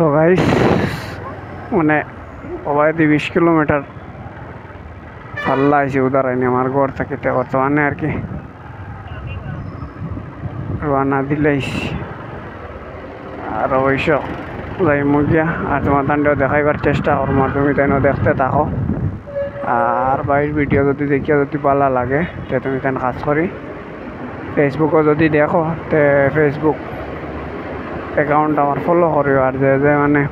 তো গাইস মানে প্রায় 20 কিলোমিটার পাল্লা আছে উদারাইনি আমার ঘর থেকে বর্তমানে আর কি রওনা দিলেই আর অবশ্য যাই মুগিয়া আর তোমার তান্ডেও দেখাইবার চেষ্টা করবো তুমি তাই দেখতে থাকো আর বাইর ভিডিও যদি দেখিয়া যদি ভালো লাগে তে তুমি তাই কাজ করি ফেসবুকও যদি দেখো তে ফেসবুক অ্যাকাউন্ট আমার ফলো করিও আর যে যে মানে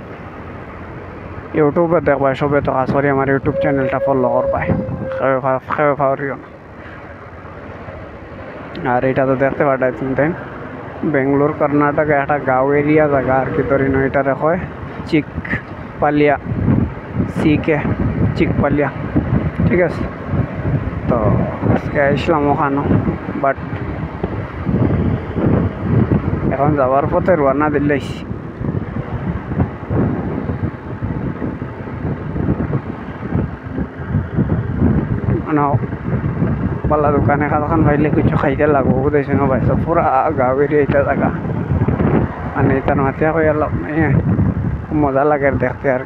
ইউটিউবে দেখবাই সবে তো কাজ করি আমার ইউটিউব চ্যানেলটা ফলো করবাই খেয়ে পাওয়ারিও না আর এটা তো দেখতে পাঠাই তুমি তাই বেঙ্গলোর কর্ণাটকে একটা গাঁও এরিয়া জায়গা আর কি ধরি না এটারে হয় চিকপালিয়া চিকপালিয়া ঠিক আছে তো আজকে আসলাম ওখানো বাট এখন যাওয়ার পথে রওনা দিলেই মানে পাল্লা দোকানে খান পাইলে কিছু খাইতে লাগবো বুঝেছি না ভাই পুরা গাঁও এরিয়া এটা জায়গা মানে এটার মাথিয়া কই লাভ নাই মজা লাগে দেখতে আর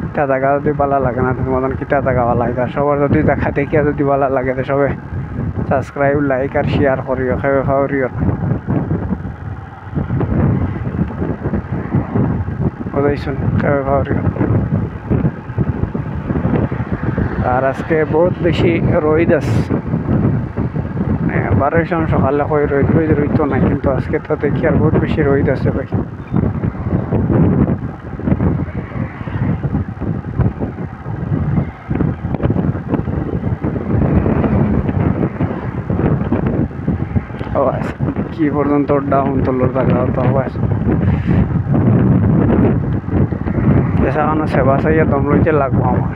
এটা জায়গা যদি ভালো লাগে না তোমাদের কিটা জায়গা ভালো লাগে সবার যদি দেখা দেখিয়া যদি ভালো লাগে তো সবে সাবস্ক্রাইব লাইক আর শেয়ার করিও খেয়ে খাওয়ারিও বুঝাইছুন খেয়ে খাওয়ারিও আর আজকে বহুত বেশি রোদ আছে বারের সময় সকালে কই রোদ তো নাই কিন্তু আজকে তো দেখি আর বহুত বেশি রোদ আছে ভাই কি পর্যন্ত ডাউন তোলোর জায়গা তো এসানো সেবা চাইয়া দম লইতে লাগবো আমার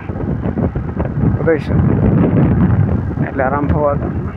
বুঝাইছ এলে আরাম পাওয়া যাবে না